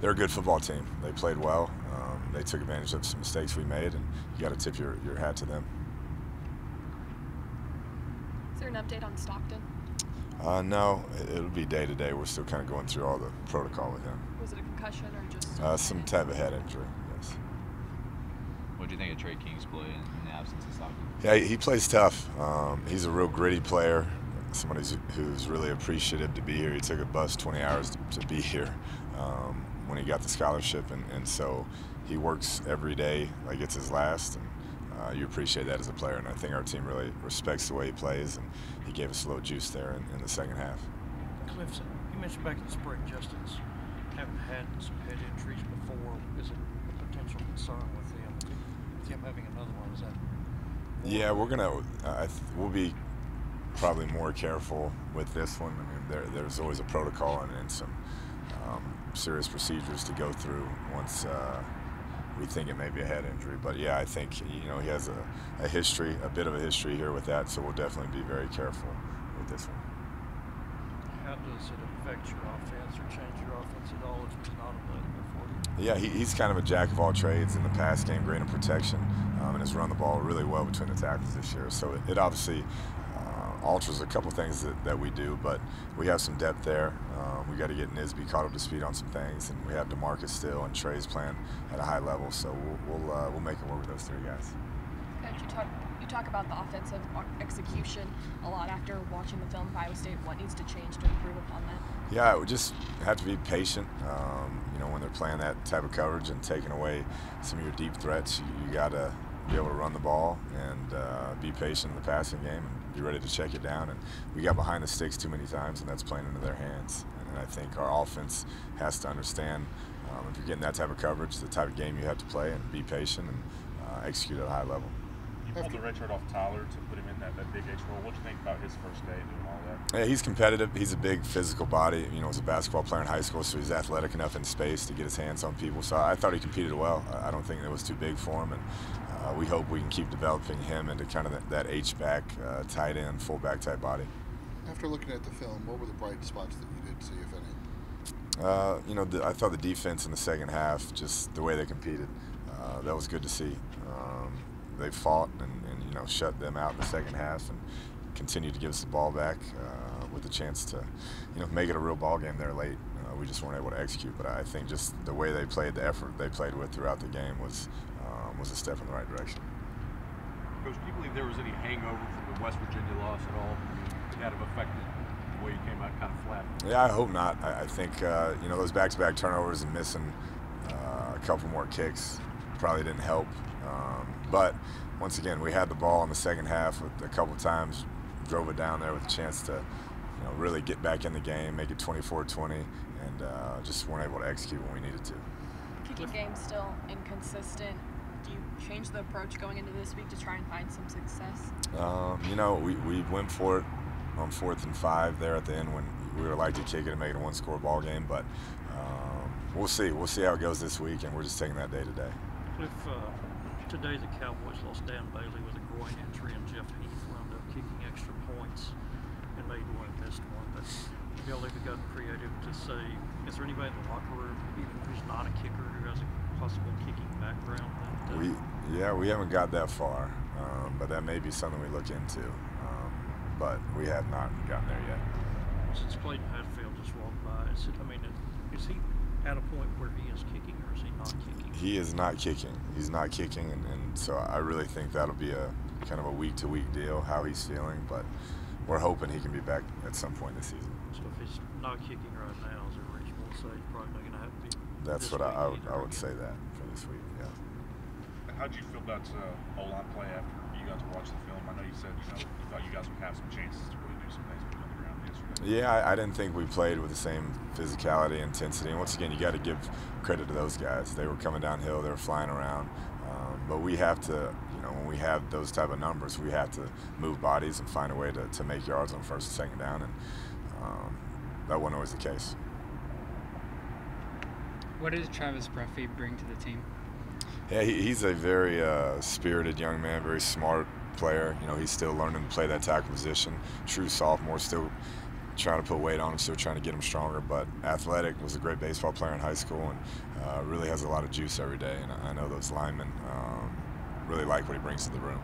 They're a good football team. They played well. They took advantage of some mistakes we made, and you got to tip your hat to them. Is there an update on Stockton? No, it'll be day to day. We're still kind of going through all the protocol with him. Was it a concussion or just some type of head injury? Yes. What do you think of Trey Kingsbury in the absence of Stockton? Yeah, he plays tough. He's a real gritty player. Somebody who's really appreciative to be here. He took a bus 20 hours to be here when he got the scholarship, and so he works every day like it's his last. And you appreciate that as a player, and I think our team really respects the way he plays, and he gave us a little juice there in the second half. Cliff, you mentioned back in the spring, Justin's having had some head injuries before. Is it a potential concern with him having another one? Is that? Yeah, we'll be probably more careful with this one. I mean, there's always a protocol and some serious procedures to go through once we think it may be a head injury. But yeah, I think he has a history, a bit of a history here with that, so we'll definitely be very careful with this one. How does it affect your offense or change your offense at all if he's not available for you? Yeah, he's kind of a jack of all trades in the pass game, great in protection, and has run the ball really well between the tackles this year. So it obviously alters a couple things that we do, but we have some depth there. We got to get Nisby caught up to speed on some things, and we have DeMarcus still, and Trey's playing at a high level, so we'll make it work with those three guys. Coach, you talk about the offensive execution a lot after watching the film of Iowa State. What needs to change to improve upon that? Yeah, we just have to be patient. When they're playing that type of coverage and taking away some of your deep threats, you got to be able to run the ball and be patient in the passing game and be ready to check it down. And we got behind the sticks too many times, and that's playing into their hands. And I think our offense has to understand if you're getting that type of coverage, the type of game you have to play, and be patient and execute at a high level. You pulled the red shirt off Tyler to put him in that big H role. What do you think about his first day doing all that? Yeah, he's competitive. He's a big physical body. He's a basketball player in high school, so he's athletic enough in space to get his hands on people. So I thought he competed well. I don't think it was too big for him, and we hope we can keep developing him into kind of that H-back, tight end, fullback type body. After looking at the film, what were the bright spots that you did see, if any? I thought the defense in the second half, just the way they competed, that was good to see. They fought and shut them out in the second half and continued to give us the ball back with a chance to make it a real ball game there late. We just weren't able to execute, but I think just the way they played, the effort they played with throughout the game was a step in the right direction. Coach, do you believe there was any hangover from the West Virginia loss at all? It kind of affected the way you came out kind of flat. Yeah, I hope not. I think those back-to-back turnovers and missing a couple more kicks probably didn't help. But once again, we had the ball in the second half a couple times, drove it down there with a chance to really get back in the game, make it 24-20, and just weren't able to execute when we needed to. Kicking game still inconsistent. Do you change the approach going into this week to try and find some success? We went for it on 4th and 5 there at the end when we would like to kick it and make it a one-score ball game, but we'll see. We'll see how it goes this week, and we're just taking that day to day. Cliff, today the Cowboys lost Dan Bailey with a groin injury, and Jeff Heath wound up kicking extra points and made one and missed one. But y'all even gotten creative to say, is there anybody in the locker room, even who's not a kicker, who has a possible kicking background? We haven't got that far, but that may be something we look into. But we have not gotten there yet. Since Clayton Hadfield just walked by, is he at a point where he is kicking, or is he not kicking? He is not kicking. He's not kicking, and so I really think that'll be a kind of a week-to-week deal, how he's feeling, but we're hoping he can be back at some point this season. So if he's not kicking right now, is it reasonable to say he's probably not going to have to be? That's what I would say that for this week, yeah. How did you feel about O-line play after you got to watch the film? I know you said you thought you guys would have some chances to really do some things on the ground yesterday. Yeah, I didn't think we played with the same physicality, intensity, and once again, you got to give credit to those guys. They were coming downhill, they were flying around, but we have to, when we have those type of numbers, we have to move bodies and find a way to make yards on first and second down, and that wasn't always the case. What does Travis Bruffy bring to the team? Yeah, he's a very spirited young man, very smart player. He's still learning to play that tackle position. True sophomore, still trying to put weight on him, still trying to get him stronger. But athletic, was a great baseball player in high school, and really has a lot of juice every day. And I know those linemen really like what he brings to the room.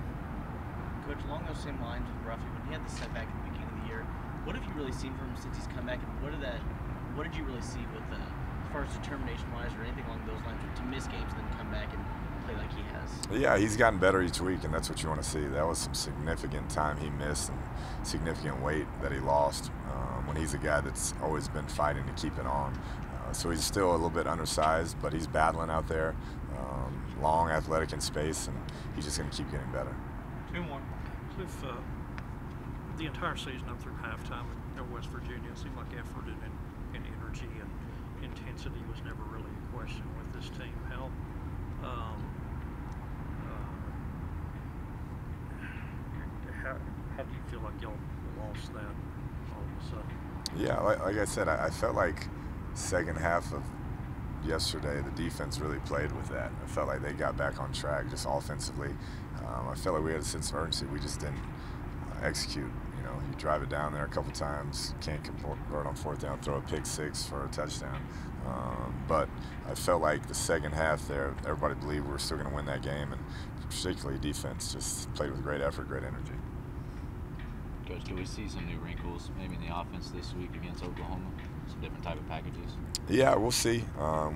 Coach, along those same lines with Ruffy, when he had the setback at the beginning of the year, what have you really seen from him since he's come back, and what did you really see with as far as determination-wise or anything along those lines to miss games and then come back and play like he has? Yeah, he's gotten better each week, and that's what you want to see. That was some significant time he missed and significant weight that he lost when he's a guy that's always been fighting to keep it on. So he's still a little bit undersized, but he's battling out there, long, athletic in space, and he's just going to keep getting better. 2 more. If the entire season up through halftime at West Virginia, it seemed like effort and energy and intensity was never really a question with this team. How do you feel like y'all lost that all of a sudden? Yeah, like I said, I felt like second half of yesterday, the defense really played with that. I felt like they got back on track just offensively. I felt like we had a sense of urgency. We just didn't execute. You know, you drive it down there a couple times, can't convert on fourth down, throw a pick six for a touchdown. But I felt like the second half there, everybody believed we were still going to win that game, and particularly defense just played with great effort, great energy. Coach, do we see some new wrinkles maybe in the offense this week against Oklahoma? Some different type of packages? Yeah, we'll see.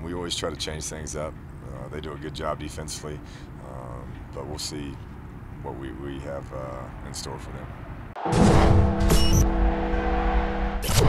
We always try to change things up. They do a good job defensively, but we'll see what we have in store for them.